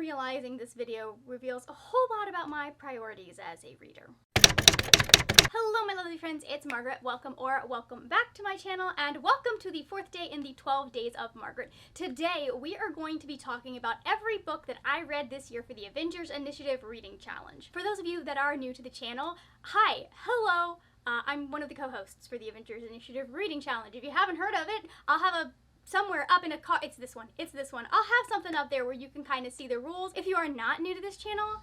realizing this video reveals a whole lot about my priorities as a reader. Hello my lovely friends, it's Margaret. Welcome back to my channel, and welcome to the 4th day in the 12 Days of Margaret. Today we are going to be talking about every book that I read this year for the Avengers Initiative Reading Challenge. For those of you that are new to the channel, hi, hello, I'm one of the co-hosts for the Avengers Initiative Reading Challenge. If you haven't heard of it, I'll have somewhere up in a car, it's this one. I'll have something up there where you can kind of see the rules. If you are not new to this channel,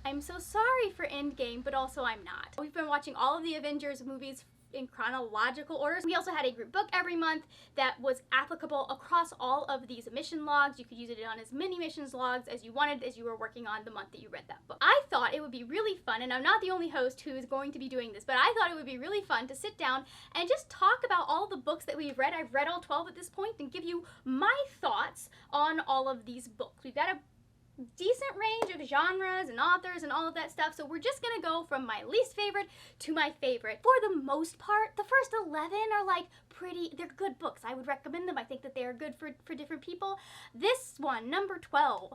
I'm so sorry for Endgame, but also I'm not. We've been watching all of the Avengers movies in chronological order. We also had a group book every month that was applicable across all of these mission logs. You could use it on as many missions logs as you wanted as you were working on the month that you read that book. I thought it would be really fun, and I'm not the only host who is going to be doing this, but I thought it would be really fun to sit down and just talk about all the books that we've read. I've read all 12 at this point, and give you my thoughts on all of these books. We've got a decent range of genres and authors and all of that stuff, so we're just gonna go from my least favorite to my favorite. For the most part, the first 11 are like they're good books. I would recommend them. I think that they are good for different people. This one, number 12,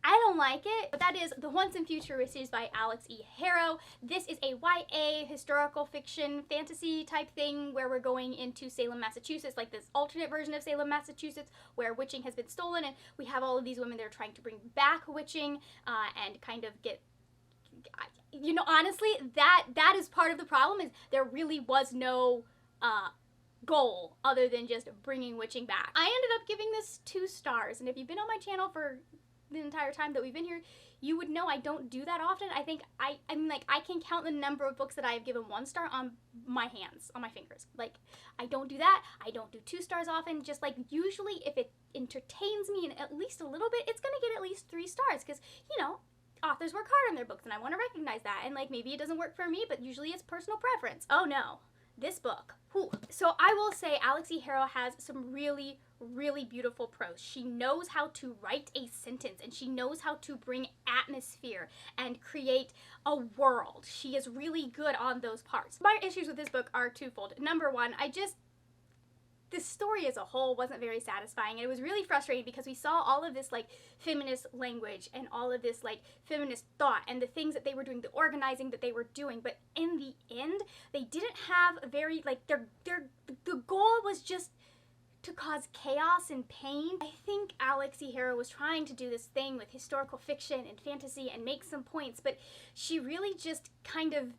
I don't like it, but that is The Once and Futurists by Alex E. Harrow. This is a YA historical fiction fantasy type thing where we're going into Salem, Massachusetts, like this alternate version of Salem, Massachusetts, where witching has been stolen, and we have all of these women that are trying to bring back witching and kind of get, you know, honestly, that is part of the problem, is there really was no goal other than just bringing witching back. I ended up giving this 2 stars, and if you've been on my channel for the entire time that we've been here, you would know I don't do that often. I think I mean, like, I can count the number of books that I have given 1 star on my hands, on my fingers. Like, I don't do that. I don't do 2 stars often. Just like, usually if it entertains me in at least a little bit, it's gonna get at least 3 stars, because, you know, authors work hard on their books, and I want to recognize that. And like, maybe it doesn't work for me, but usually it's personal preference. Oh no, this book. Whew. So I will say Alex E. Harrow has some really beautiful prose. She knows how to write a sentence, and she knows how to bring atmosphere and create a world. She is really good on those parts. My issues with this book are twofold. Number one, this story as a whole wasn't very satisfying, and it was really frustrating because we saw all of this like feminist language and all of this like feminist thought and the things that they were doing, the organizing that they were doing, but in the end they didn't have a very, like, the goal was just to cause chaos and pain. I think Alex E. Harrow was trying to do this thing with historical fiction and fantasy and make some points, but she really just kind of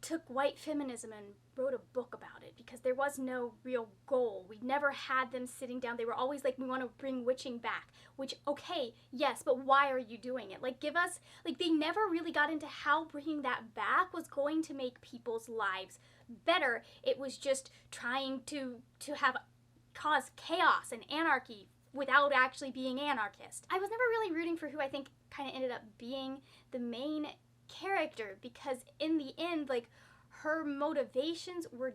took white feminism and wrote a book about it, because there was no real goal. We never had them sitting down. They were always like, we want to bring witching back, which, okay, yes, but why are you doing it? Like, give us, like, they never really got into how bringing that back was going to make people's lives better. It was just trying to cause chaos and anarchy without actually being anarchist. I was never really rooting for who I think kind of ended up being the main character, because in the end, like, her motivations were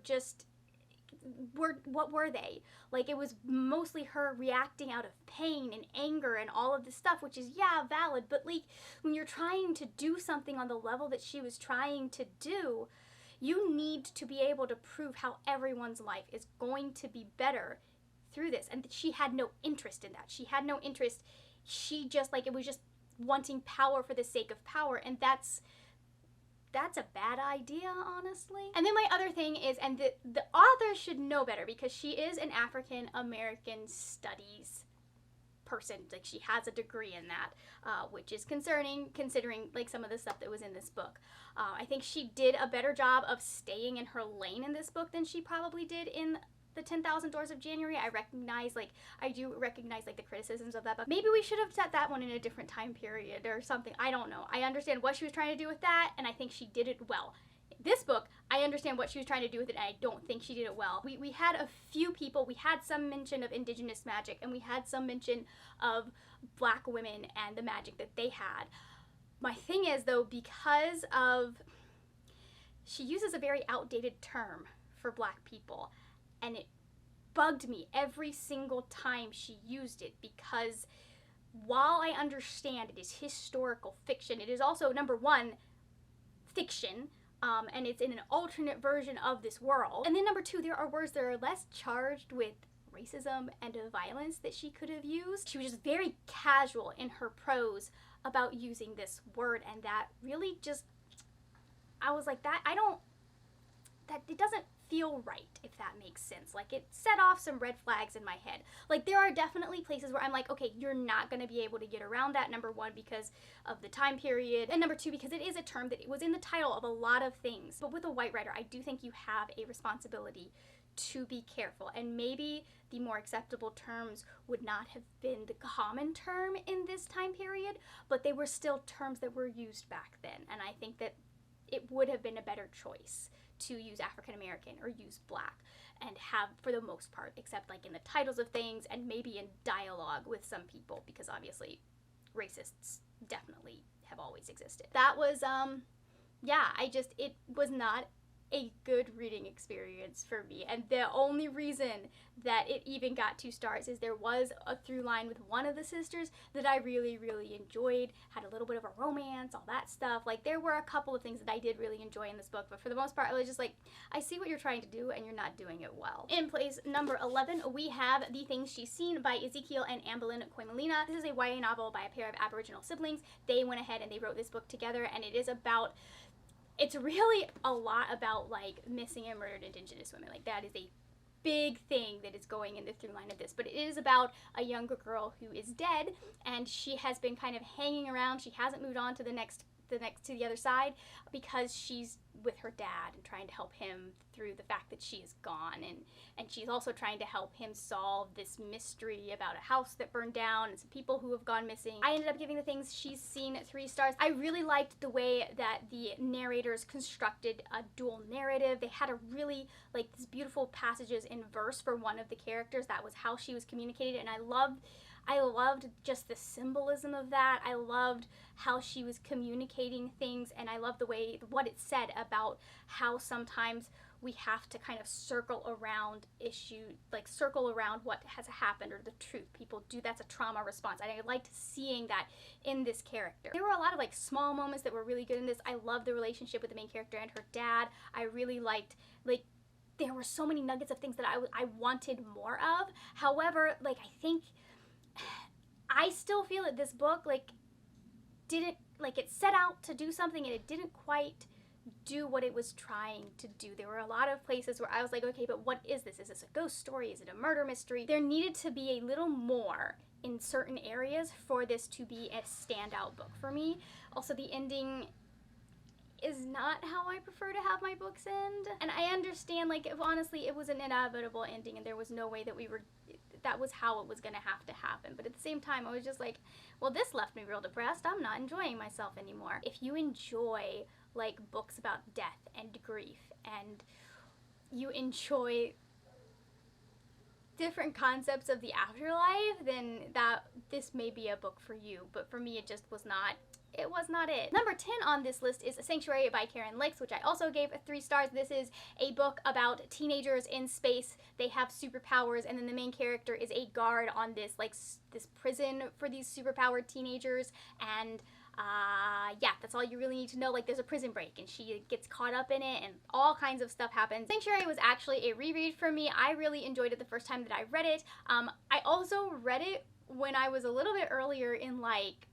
what were they? Like, it was mostly her reacting out of pain and anger and all of this stuff, which is, yeah, valid, but like, when you're trying to do something on the level that she was trying to do, you need to be able to prove how everyone's life is going to be better through this, and she had no interest in that. She had no interest. She just, like, it was just wanting power for the sake of power, and that's a bad idea, honestly. And then my other thing is, and the author should know better, because she is an African American studies person. Like, she has a degree in that, which is concerning considering like some of the stuff that was in this book. I think she did a better job of staying in her lane in this book than she probably did in the 10,000 Doors of January. I do recognize like the criticisms of that book. Maybe we should have set that one in a different time period or something. I don't know. I understand what she was trying to do with that, and I think she did it well. This book, I understand what she was trying to do with it, and I don't think she did it well. We had a few people, we had some mention of indigenous magic, and we had some mention of Black women and the magic that they had. My thing is, though, because she uses a very outdated term for Black people, and it bugged me every single time she used it, because while I understand it is historical fiction, it is also, number one, fiction, and it's in an alternate version of this world. And then number two, there are words that are less charged with racism and violence that she could have used. She was just very casual in her prose about using this word, and that really just, I was like, that it doesn't feel right, if that makes sense. Like, it set off some red flags in my head. Like, there are definitely places where I'm like, okay, you're not going to be able to get around that, number one, because of the time period, and number two, because it is a term that was in the title of a lot of things. But with a white writer, I do think you have a responsibility to be careful, and maybe the more acceptable terms would not have been the common term in this time period, but they were still terms that were used back then, and I think that it would have been a better choice to use African American or use Black, and have, for the most part, except like in the titles of things and maybe in dialogue with some people, because obviously racists definitely have always existed. That was, yeah, it was not a good reading experience for me, and the only reason that it even got 2 stars is there was a through line with one of the sisters that I really, really enjoyed, had a little bit of a romance, all that stuff. Like, there were a couple of things that I did really enjoy in this book, but for the most part, I was just like, I see what you're trying to do, and you're not doing it well. In place number 11, we have The Things She's Seen by Ezekiel and Amberlynn Koimalina. This is a YA novel by a pair of Aboriginal siblings. They went ahead and they wrote this book together, and it is about, it's really a lot about, like, missing and murdered Indigenous women. Like, that is a big thing that is going in the through line of this, but it is about a younger girl who is dead, and she has been kind of hanging around. She hasn't moved on to the other side, because she's with her dad and trying to help him through the fact that she is gone, and she's also trying to help him solve this mystery about a house that burned down and some people who have gone missing. I ended up giving The Things She's Seen 3 stars. I really liked the way that the narrators constructed a dual narrative. They had a really, like, these beautiful passages in verse for one of the characters. That was how she was communicated, and I loved just the symbolism of that. I loved how she was communicating things, and I loved the way, what it said about how sometimes we have to kind of circle around what has happened, or the truth. People do, that's a trauma response. I liked seeing that in this character. There were a lot of, like, small moments that were really good in this. I loved the relationship with the main character and her dad. I really liked, like, there were so many nuggets of things that I wanted more of. However, like, I still feel that this book, like, didn't, like, it set out to do something and it didn't quite do what it was trying to do. There were a lot of places where I was like, okay, but what is this? Is this a ghost story? Is it a murder mystery? There needed to be a little more in certain areas for this to be a standout book for me. Also, the ending is not how I prefer to have my books end. And I understand, like, if honestly it was an inevitable ending and there was no way that that was how it was gonna have to happen. But at the same time, I was just like, well, this left me real depressed. I'm not enjoying myself anymore. If you enjoy, like, books about death and grief, and you enjoy different concepts of the afterlife, then this may be a book for you. But for me, it just was not. It was not it. Number 10 on this list is Sanctuary by Karen Licks, which I also gave 3 stars. This is a book about teenagers in space. They have superpowers, and then the main character is a guard on this, like, this prison for these superpowered teenagers, and yeah, that's all you really need to know. Like, there's a prison break, and she gets caught up in it, and all kinds of stuff happens. Sanctuary was actually a reread for me. I really enjoyed it the first time that I read it. I also read it when I was a little bit earlier in, like,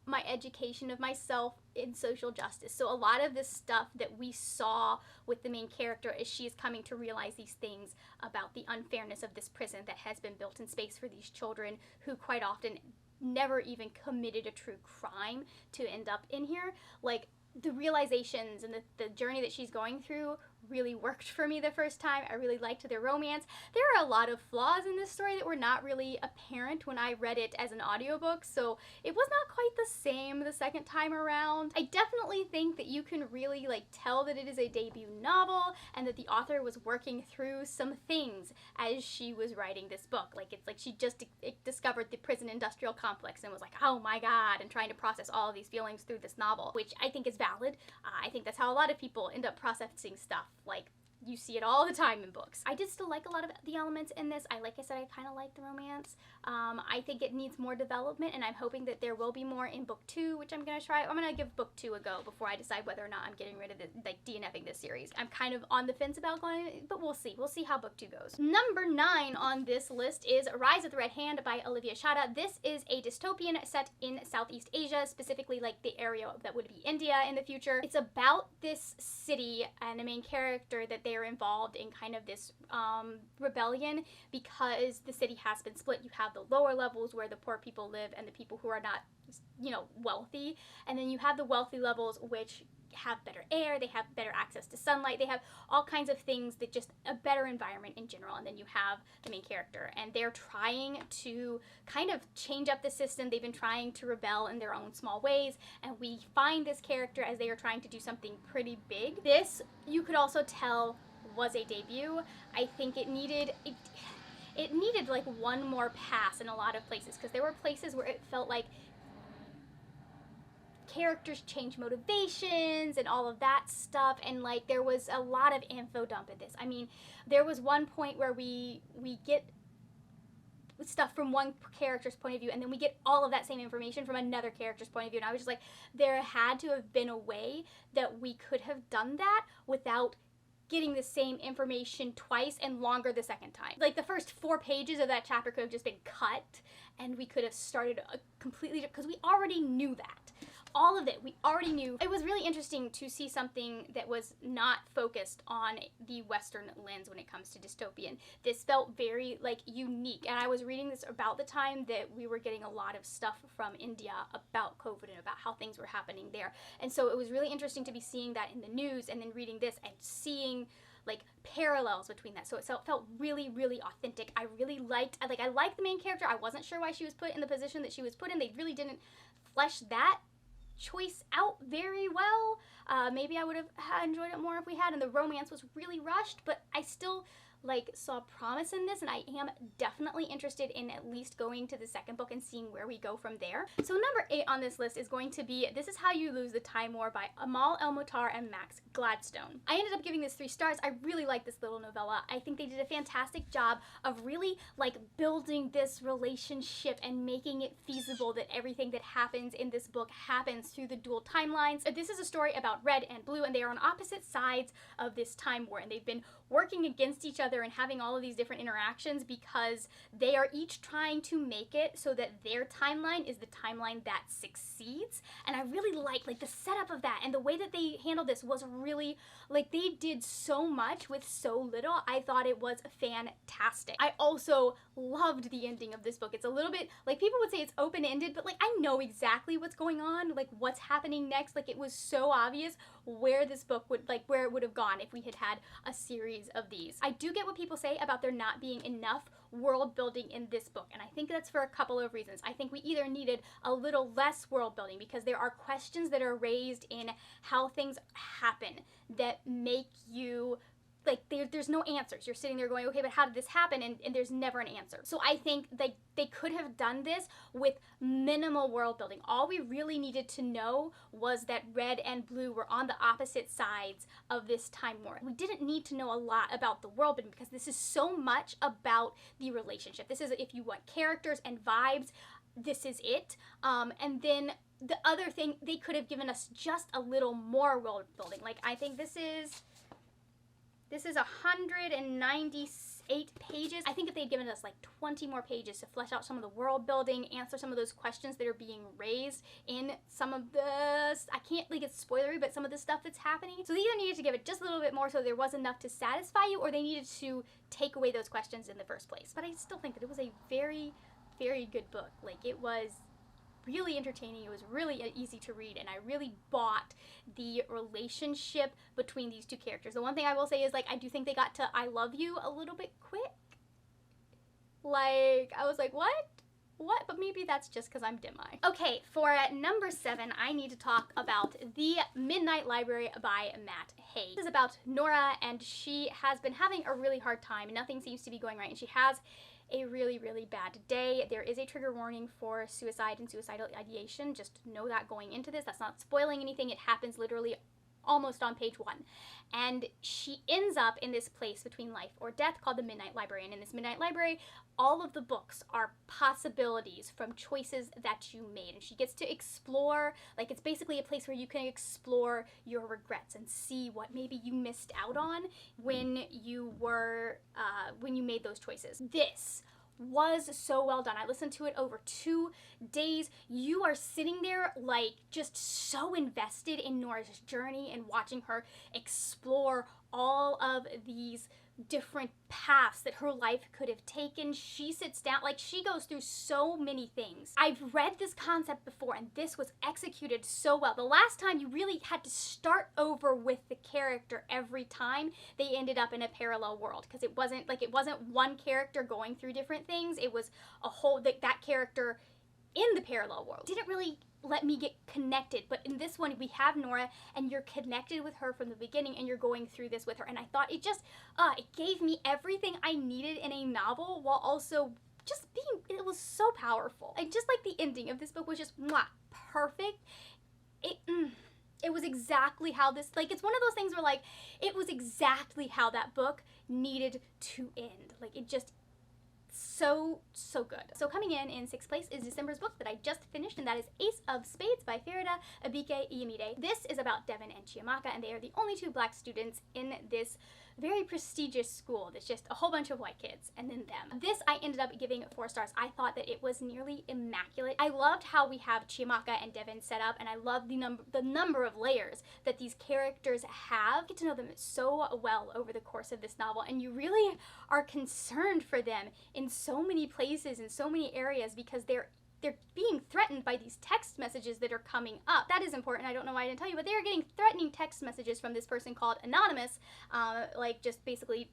my education of myself in social justice. So a lot of this stuff that we saw with the main character as she is coming to realize these things about the unfairness of this prison that has been built in space for these children who quite often never even committed a true crime to end up in here. Like, the realizations and the journey that she's going through really worked for me the first time. I really liked their romance. There are a lot of flaws in this story that were not really apparent when I read it as an audiobook, so it was not quite the same the second time around. I definitely think that you can really, like, tell that it is a debut novel, and that the author was working through some things as she was writing this book. Like, it's like she just discovered the prison industrial complex and was like, oh my god, and trying to process all of these feelings through this novel, which I think is valid. I think that's how a lot of people end up processing stuff. Like, you see it all the time in books. I did still like a lot of the elements in this. Like I said, I kind of like the romance. I think it needs more development, and I'm hoping that there will be more in book 2, which I'm gonna try. I'm gonna give book 2 a go before I decide whether or not I'm getting rid of it, like DNFing this series. I'm kind of on the fence about going, but we'll see. We'll see how book 2 goes. Number 9 on this list is Rise of the Red Hand by Olivia Shada. This is a dystopian set in Southeast Asia, specifically like the area that would be India in the future. It's about this city and the main character that they are involved in kind of this rebellion because the city has been split. You have the lower levels where the poor people live and the people who are not, you know, wealthy, and then you have the wealthy levels which have better air, they have better access to sunlight, they have all kinds of things that just a better environment in general. And then you have the main character, and they're trying to kind of change up the system. They've been trying to rebel in their own small ways, and we find this character as they are trying to do something pretty big. This, you could also tell, was a debut. I think it needed like one more pass in a lot of places, because there were places where it felt like characters change motivations and all of that stuff, and like there was a lot of info dump in this. I mean, there was one point where we get stuff from one character's point of view, and then we get all of that same information from another character's point of view, and I was just like, there had to have been a way that we could have done that without getting the same information twice and longer the second time. Like the first 4 pages of that chapter could have just been cut, and we could have started a completely different, because we already knew that. All of it, we already knew. It was really interesting to see something that was not focused on the Western lens when it comes to dystopian. This felt very like unique, and I was reading this about the time that we were getting a lot of stuff from India about COVID and about how things were happening there. And so it was really interesting to be seeing that in the news, and then reading this and seeing like parallels between that. So it felt really, really authentic. I really liked, I liked the main character. I wasn't sure why she was put in the position that she was put in. They really didn't flesh that choice out very well. Maybe I would have enjoyed it more if we had, and the romance was really rushed, but I still like saw promise in this, and I am definitely interested in at least going to the second book and seeing where we go from there. So number 8 on this list is going to be This Is How You Lose the Time War by Amal El-Mutar and Max Gladstone. I ended up giving this 3 stars. I really like this little novella. I think they did a fantastic job of really like building this relationship and making it feasible that everything that happens in this book happens through the dual timelines. This is a story about red and blue, and they are on opposite sides of this time war, and they've been working against each other and having all of these different interactions because they are each trying to make it so that their timeline is the timeline that succeeds. And I really like the setup of that, and the way that they handled this was really, like, they did so much with so little. I thought it was fantastic. I also loved the ending of this book. It's a little bit, like, people would say it's open-ended, but like, I know exactly what's going on, like what's happening next. Like, it was so obvious where this book would, like, where it would have gone if we had had a series of these. I do get what people say about there not being enough world building in this book, and I think that's for a couple of reasons. I think we either needed a little less world building because there are questions that are raised in how things happen that make you like, there's no answers. You're sitting there going, okay, but how did this happen? And there's never an answer. So I think they could have done this with minimal world building. All we really needed to know was that red and blue were on the opposite sides of this time war. We didn't need to know a lot about the world building because this is so much about the relationship. This is, if you want characters and vibes, this is it. And then the other thing, they could have given us just a little more world building. Like, I think this is 198 pages. I think if they'd given us like 20 more pages to flesh out some of the world building, answer some of those questions that are being raised in some of the, I can't, like, it's spoilery, but some of the stuff that's happening. So they either needed to give it just a little bit more so there was enough to satisfy you, or they needed to take away those questions in the first place. But I still think that it was a very, very good book. Like, it was really entertaining. It was really easy to read, and I really bought the relationship between these two characters. The one thing I will say is, like, I do think they got to I love you a little bit quick. Like, I was like, what? But maybe that's just because I'm dim-eyed. Okay, for number 7, I need to talk about The Midnight Library by Matt Haig. This is about Nora, and she has been having a really hard time. Nothing seems to be going right, and she has a really, really bad day. There is a trigger warning for suicide and suicidal ideation. Just know that going into this. That's not spoiling anything. It happens literally almost on page 1. And she ends up in this place between life or death called the Midnight Library. And in this Midnight Library, all of the books are possibilities from choices that you made. And she gets to explore, like it's basically a place where you can explore your regrets and see what maybe you missed out on when you were, when you made those choices. This was so well done. I listened to it over 2 days. You are sitting there like just so invested in Nora's journey and watching her explore all of these different paths that her life could have taken. She sits down, like she goes through so many things. I've read this concept before and this was executed so well. The last time you really had to start over with the character every time they ended up in a parallel world, because it wasn't one character going through different things. It was a whole, that character in the parallel world didn't really let me get connected, but in this one we have Nora and you're connected with her from the beginning and you're going through this with her, and I thought it just it gave me everything I needed in a novel while also just being, it was so powerful. And just like the ending of this book was just perfect. It was exactly how this, like, it's one of those things where like it was exactly how that book needed to end. Like it just so good. So coming in 6th place is December's book that I just finished, and that is Ace of Spades by Farida Abike Iyamide. This is about Devin and Chiamaka, and they are the only 2 black students in this very prestigious school. There's just a whole bunch of white kids and then them. This I ended up giving 4 stars. I thought that it was nearly immaculate. I loved how we have Chiamaka and Devin set up, and I love the number of layers that these characters have. Get to know them so well over the course of this novel, and you really are concerned for them in so many places, in so many areas, because they're being threatened by these text messages that are coming up. That is important. I don't know why I didn't tell you, but they are getting threatening text messages from this person called Anonymous, like just basically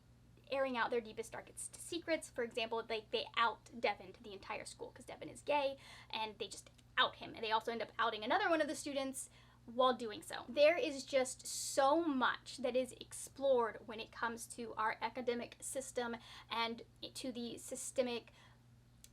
airing out their deepest, darkest secrets. For example, like they out Devin to the entire school because Devin is gay, and they just out him. And they also end up outing another one of the students while doing so. There is just so much that is explored when it comes to our academic system and to the systemic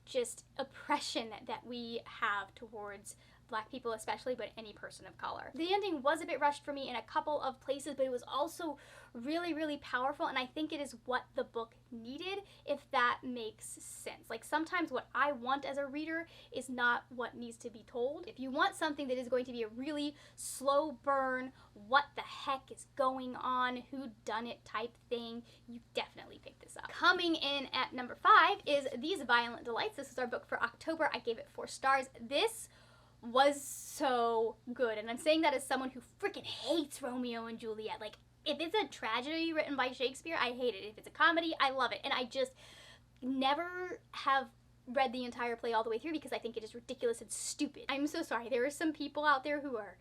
just oppression that we have towards Black people especially, but any person of color. The ending was a bit rushed for me in a couple of places, but it was also really, really powerful, and I think it is what the book needed, if that makes sense. Like sometimes what I want as a reader is not what needs to be told. If you want something that is going to be a really slow burn, what the heck is going on, who done it type thing, you definitely pick this up. Coming in at number 5 is These Violent Delights. This is our book for October. I gave it 4 stars. This was so good, and I'm saying that as someone who freaking hates Romeo and Juliet. Like, if it's a tragedy written by Shakespeare, I hate it. If it's a comedy, I love it. And I just never have read the entire play all the way through because I think it is ridiculous and stupid. I'm so sorry. There are some people out there who are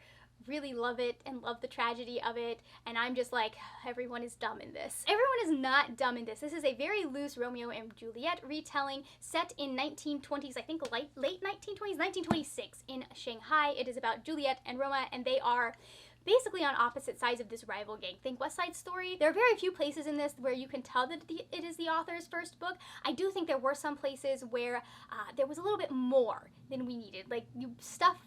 really love it and love the tragedy of it, and I'm just like, everyone is dumb in this. Everyone is not dumb in this. This is a very loose Romeo and Juliet retelling set in 1920s, I think late 1920s, 1926 in Shanghai. It is about Juliet and Roma, and they are basically on opposite sides of this rival gang. Think West Side Story. There are very few places in this where you can tell that it is the author's first book. I do think there were some places where there was a little bit more than we needed. Like, stuff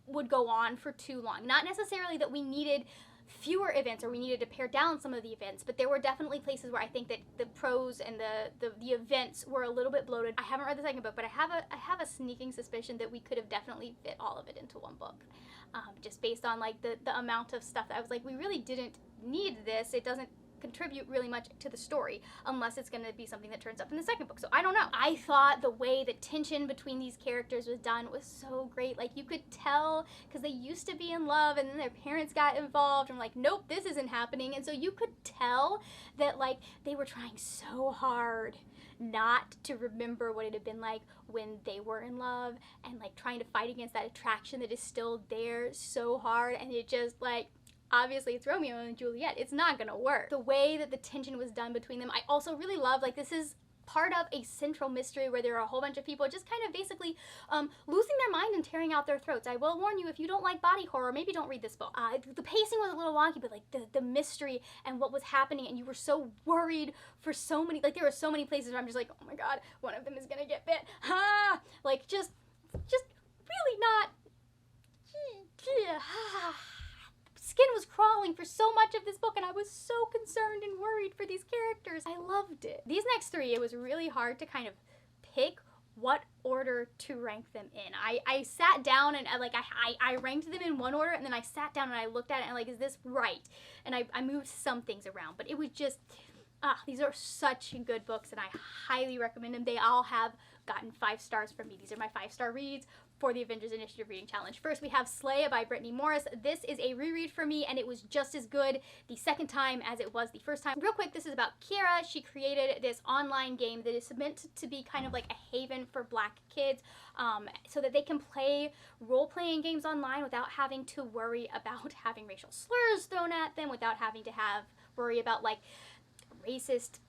would go on for too long. Not necessarily that we needed fewer events or we needed to pare down some of the events, but there were definitely places where I think that the prose and the events were a little bit bloated. I haven't read the second book, but I have a sneaking suspicion that we could have definitely fit all of it into one book. Just based on like the amount of stuff that I was like, we really didn't need this. It doesn't contribute really much to the story unless it's going to be something that turns up in the second book. So I don't know. I thought the way the tension between these characters was done was so great. Like, you could tell because they used to be in love and then their parents got involved and like, nope, this isn't happening. And so you could tell that like they were trying so hard not to remember what it had been like when they were in love, and like trying to fight against that attraction that is still there so hard. And it just like, obviously it's Romeo and Juliet, it's not gonna work. The way that the tension was done between them, I also really love. Like, this is part of a central mystery where there are a whole bunch of people just kind of basically losing their mind and tearing out their throats. I will warn you, if you don't like body horror, maybe don't read this book. The pacing was a little wonky, but like the mystery and what was happening, and you were so worried for so many, like there were so many places where I'm just like, oh my god, one of them is gonna get bit. Like just really not. Skin was crawling storytelling for so much of this book, and I was so concerned and worried for these characters. I loved it. These next three, it was really hard to kind of pick what order to rank them in. I sat down and I ranked them in one order, and then I sat down and I looked at it and like, is this right? And I moved some things around, but it was just, these are such good books, and I highly recommend them. They all have gotten 5 stars from me. These are my 5-star reads for the Avengers Initiative Reading Challenge. First, we have Sleigh by Brittany Morris. This is a reread for me, and it was just as good the second time as it was the first time. Real quick, this is about Kiara. She created this online game that is meant to be kind of like a haven for Black kids, so that they can play role-playing games online without having to worry about having racial slurs thrown at them, without having to worry about like racist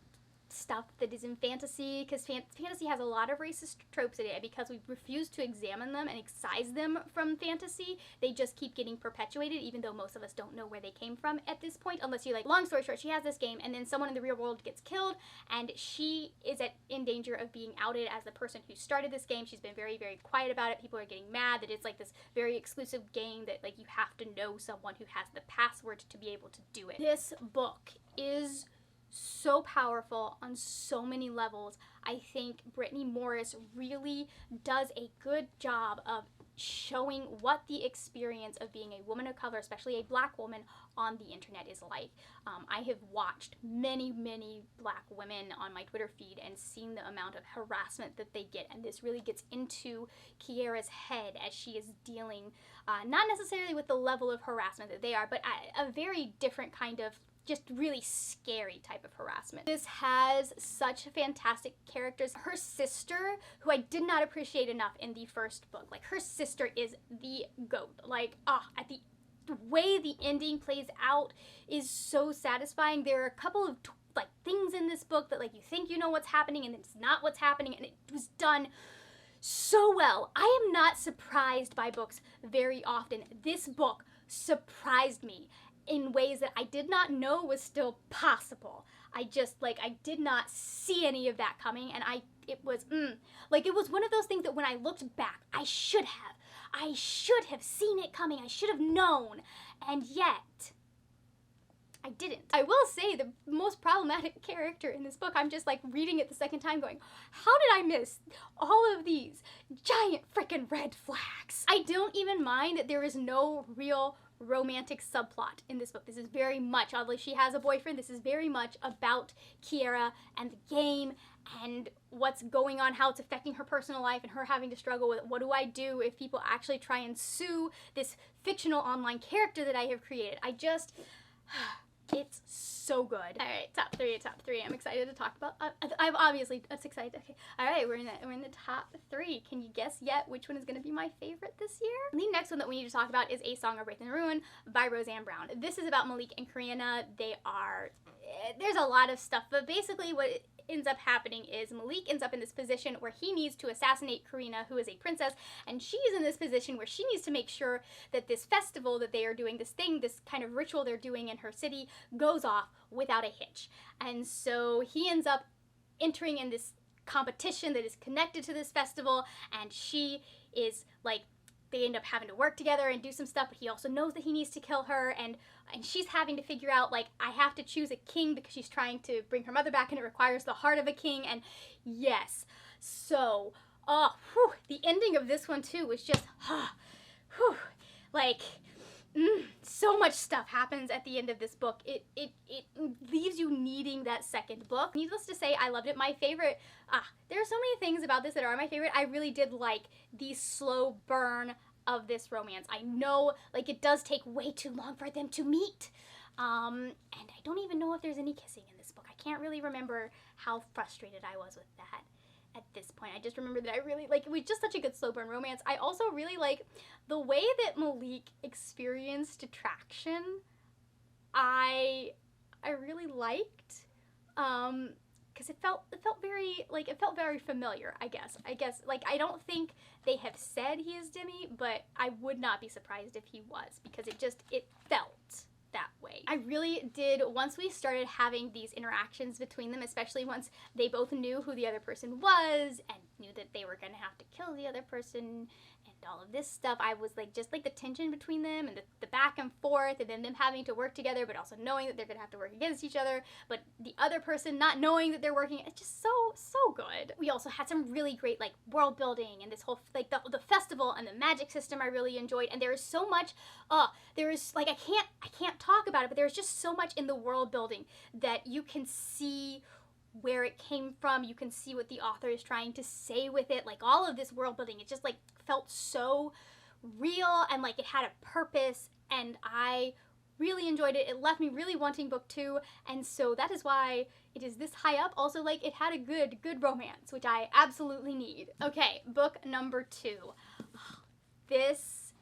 stuff that is in fantasy, because fantasy has a lot of racist tropes in it, and because we refuse to examine them and excise them from fantasy, they just keep getting perpetuated, even though most of us don't know where they came from at this point, unless you like, long story short, she has this game, and then someone in the real world gets killed, and she is in danger of being outed as the person who started this game. She's been very, very quiet about it. People are getting mad that it's like this very exclusive game that like you have to know someone who has the password to be able to do it. This book is so powerful on so many levels. I think Brittany Morris really does a good job of showing what the experience of being a woman of color, especially a Black woman, on the internet is like. I have watched many, many Black women on my Twitter feed and seen the amount of harassment that they get, and this really gets into Kiara's head as she is dealing, not necessarily with the level of harassment that they are, but a very different kind of just really scary type of harassment. This has such fantastic characters. Her sister, who I did not appreciate enough in the first book, like her sister is the GOAT. Like, at the way the ending plays out is so satisfying. There are a couple of like things in this book that like you think you know what's happening and it's not what's happening, and it was done so well. I am not surprised by books very often. This book surprised me in ways that I did not know was still possible. I did not see any of that coming, and it was one of those things that when I looked back, I should have seen it coming. I should have known, and yet I didn't. I will say the most problematic character in this book, I'm just like reading it the second time going, how did I miss all of these giant freaking red flags? I don't even mind that there is no real romantic subplot in this book. This is very much, although she has a boyfriend, this is very much about Kiara and the game and what's going on, how it's affecting her personal life, and her having to struggle with what do I do if people actually try and sue this fictional online character that I have created. It's so good. All right, top three. I'm excited to talk about. I'm obviously, that's excited. Okay. All right, we're in the top 3. Can you guess yet which one is going to be my favorite this year? The next one that we need to talk about is A Song of Wraith and Ruin by Roseanne Brown. This is about Malik and Karina. There's a lot of stuff, but basically what ends up happening is Malik ends up in this position where he needs to assassinate Karina, who is a princess, and she's in this position where she needs to make sure that this festival that they are doing, this kind of ritual they're doing in her city, goes off without a hitch. And so he ends up entering in this competition that is connected to this festival, and she is like, they end up having to work together and do some stuff, but he also knows that he needs to kill her, and she's having to figure out, like, I have to choose a king because she's trying to bring her mother back, and it requires the heart of a king, and yes. So, the ending of this one, too, was just, so much stuff happens at the end of this book. It leaves you needing that second book. Needless to say, I loved it. My favorite, there are so many things about this that are my favorite. I really did like the slow burn of this romance. I know, like, it does take way too long for them to meet. And I don't even know if there's any kissing in this book. I can't really remember how frustrated I was with that at this point. I just remember that I really, like, it was just such a good slow burn romance. I also really like the way that Malik experienced attraction. I really liked, because it felt very familiar, I guess, like, I don't think they have said he is Demi, but I would not be surprised if he was, because it felt that way. I really did, once we started having these interactions between them, especially once they both knew who the other person was and knew that they were going to have to kill the other person, and all of this stuff. I was like, just like the tension between them and the back and forth, and then them having to work together, but also knowing that they're gonna have to work against each other, but the other person not knowing that they're working. It's just so good. We also had some really great like world building and this whole like the festival and the magic system I really enjoyed. And there is so much, there is like, I can't talk about it, but there's just so much in the world building that you can see where it came from. You can see what the author is trying to say with it. Like all of this world building, it just like felt so real and like it had a purpose, and I really enjoyed it. It left me really wanting book 2, and so that is why it is this high up. Also, like, it had a good romance, which I absolutely need. Okay, book number 2. This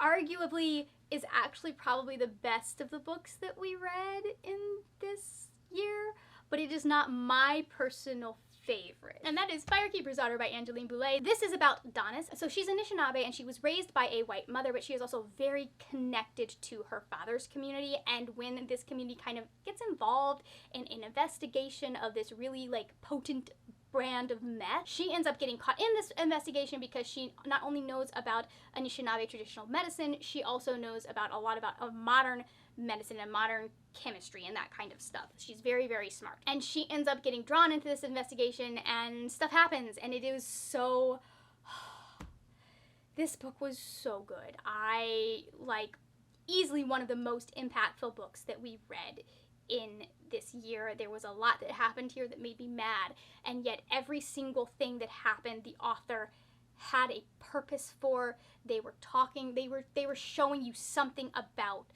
arguably is actually probably the best of the books that we read in this year, but it is not my personal favorite, and that is Firekeeper's Daughter by Angeline Boulet. This is about Donis. So she's Anishinaabe, and she was raised by a white mother, but she is also very connected to her father's community, and when this community kind of gets involved in an investigation of this really like potent brand of meth, she ends up getting caught in this investigation because she not only knows about Anishinaabe traditional medicine, she also knows about a lot about modern medicine and modern chemistry and that kind of stuff. She's very, very smart. And she ends up getting drawn into this investigation, and stuff happens, and it is so... This book was so good. I, like, easily one of the most impactful books that we read in this year. There was a lot that happened here that made me mad, and yet every single thing that happened, the author had a purpose for. They were talking, they were showing you something about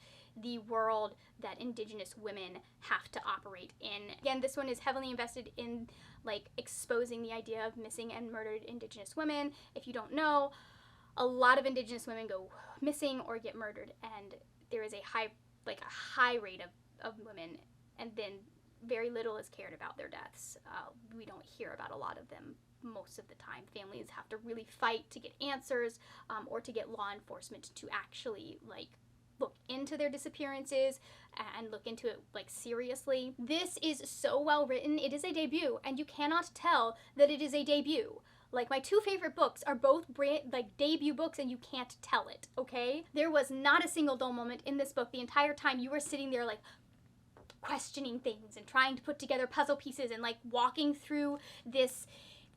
the world that Indigenous women have to operate in. Again, this one is heavily invested in like exposing the idea of missing and murdered Indigenous women. If you don't know, a lot of Indigenous women go missing or get murdered, and there is a high rate of women, and then very little is cared about their deaths. We don't hear about a lot of them most of the time. Families have to really fight to get answers, or to get law enforcement to actually like look into their disappearances and look into it like seriously. This is so well written. It is a debut, and you cannot tell that it is a debut. Like, my 2 favorite books are both debut books, and you can't tell it, okay? There was not a single dull moment in this book. The entire time you were sitting there like questioning things and trying to put together puzzle pieces and like walking through this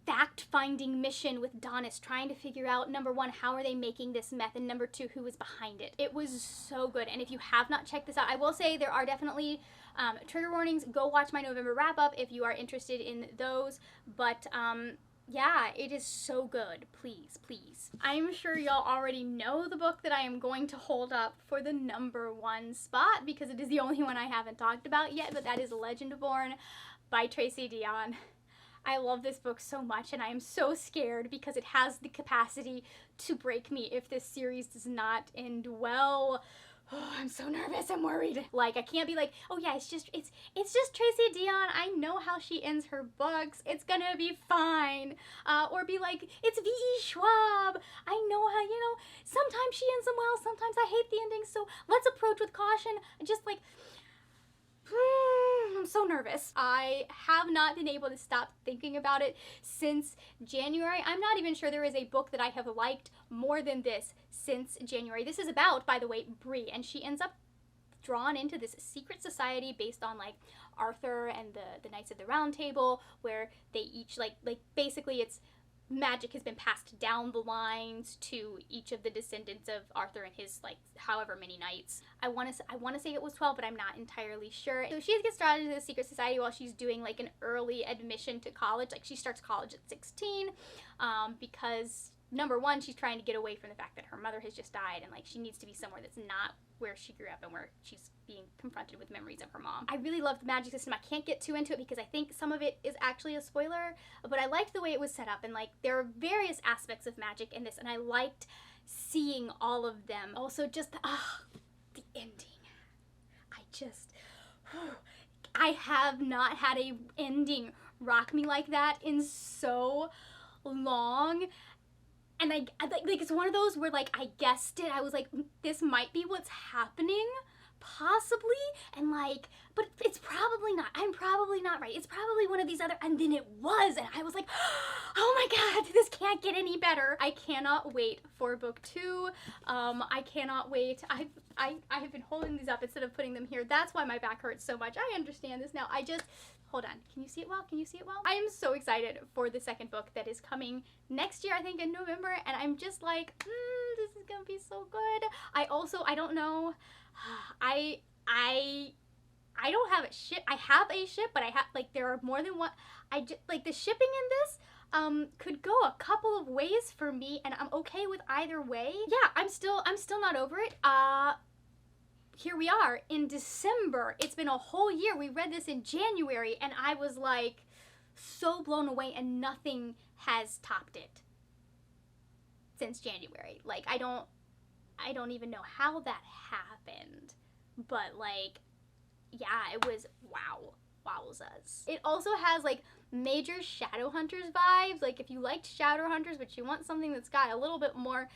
fact-finding mission with Donis, trying to figure out, number 1, how are they making this meth, and number 2, who is behind it. It was so good, and if you have not checked this out, I will say there are definitely trigger warnings. Go watch my November wrap-up if you are interested in those, but yeah, it is so good. Please, please. I'm sure y'all already know the book that I am going to hold up for the number 1 spot, because it is the only one I haven't talked about yet, but that is Legendborn by Tracy Deonn. I love this book so much, and I am so scared because it has the capacity to break me if this series does not end well. Oh, I'm so nervous. I'm worried. Like, I can't be like, oh yeah, it's just Tracy Deonn. I know how she ends her books. It's gonna be fine. Or be like, it's V.E. Schwab. I know how, you know, sometimes she ends them well, sometimes I hate the ending, so let's approach with caution. Just like, I'm so nervous. I have not been able to stop thinking about it since January. I'm not even sure there is a book that I have liked more than this since January. This is about, by the way, Bree, and she ends up drawn into this secret society based on like Arthur and the Knights of the Round Table, where they each like basically it's magic has been passed down the lines to each of the descendants of Arthur and his like however many knights. I want to say it was 12, but I'm not entirely sure. So she gets drawn into the secret society while she's doing like an early admission to college. Like, she starts college at 16 because number 1, she's trying to get away from the fact that her mother has just died, and like she needs to be somewhere that's not where she grew up and where she's being confronted with memories of her mom. I really love the magic system. I can't get too into it because I think some of it is actually a spoiler, but I liked the way it was set up, and like there are various aspects of magic in this, and I liked seeing all of them. Also, just the ending. I have not had a ending rock me like that in so long. And I like it's one of those where like I guessed it. I was like, this might be what's happening, possibly, and like, but it's probably not. I'm probably not right. It's probably one of these other, and then it was, and I was like, oh my god, this can't get any better. I cannot wait for book 2. I cannot wait. I have been holding these up instead of putting them here. That's why my back hurts so much. I understand this now. Hold on. Can you see it well? Can you see it well? I am so excited for the second book that is coming next year, I think in November, and I'm just like, this is gonna be so good. I don't know. I don't have a ship. I have a ship, but I have, like, there are more than one. Like, the shipping in this could go a couple of ways for me, and I'm okay with either way. Yeah, I'm still not over it. Here we are in December. It's been a whole year. We read this in January, and I was like so blown away, and nothing has topped it since January. Like, I don't even know how that happened, but like, yeah, it was wowzas. It also has like major Shadowhunters vibes. Like, if you liked Shadowhunters but you want something that's got a little bit more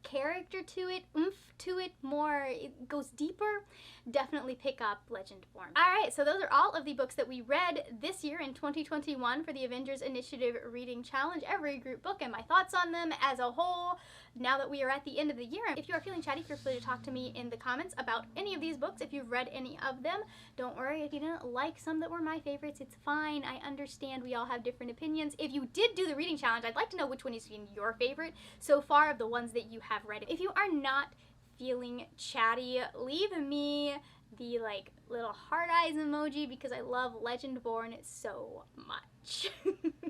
character to it, oomph to it, more, it goes deeper, definitely pick up Legendborn. Alright, so those are all of the books that we read this year in 2021 for the Avengers Initiative Reading Challenge, every group book and my thoughts on them as a whole now that we are at the end of the year. If you are feeling chatty, feel free to talk to me in the comments about any of these books if you've read any of them. Don't worry if you didn't like some that were my favorites, it's fine. I understand we all have different opinions. If you did do the reading challenge, I'd like to know which one has been your favorite so far of the ones that you have read. If you are not feeling chatty, leave me the like little heart eyes emoji because I love Legendborn so much.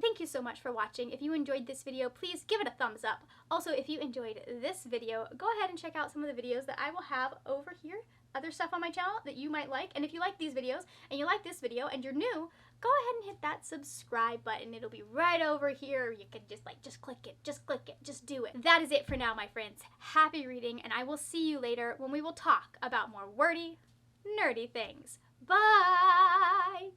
Thank you so much for watching. If you enjoyed this video, please give it a thumbs up. Also, if you enjoyed this video, go ahead and check out some of the videos that I will have over here. Other stuff on my channel that you might like. And if you like these videos and you like this video and you're new, go ahead and hit that subscribe button. It'll be right over here. You can just click it, just do it. That is it for now, my friends. Happy reading, and I will see you later when we will talk about more wordy, nerdy things. Bye!